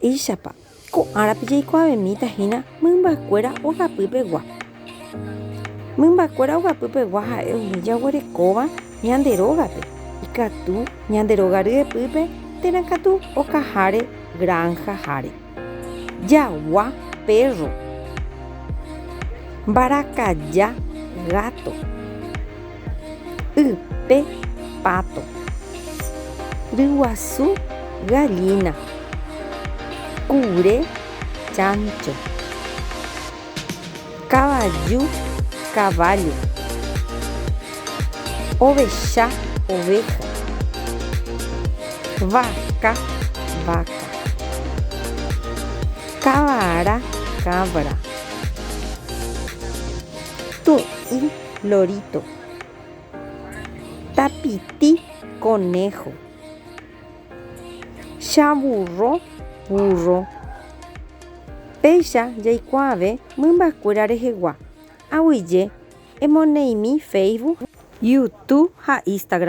Mba'éichapa ko'árape jaikuaavemítahína mymbakuéra ogapýpegua. Mymbakuéra ogapýpegua ha'e umi jaguerekóva ñande rógape ikatu ñande róga ryepýpe térãkatu okaháre granja háre. Jagua perro. Mbarakaja gato. Ype pato. Ryguasu gallina. Kure chancho. Cavaju caballo. Oveja oveja. Vaca vaca. Cabra cabra. Tu'i lorito. Tapiti conejo. Chaburro burro. Péicha jaikuaave mymbakuéra rehegua. Aguyje emoneimi Facebook, YouTube ha Instagram.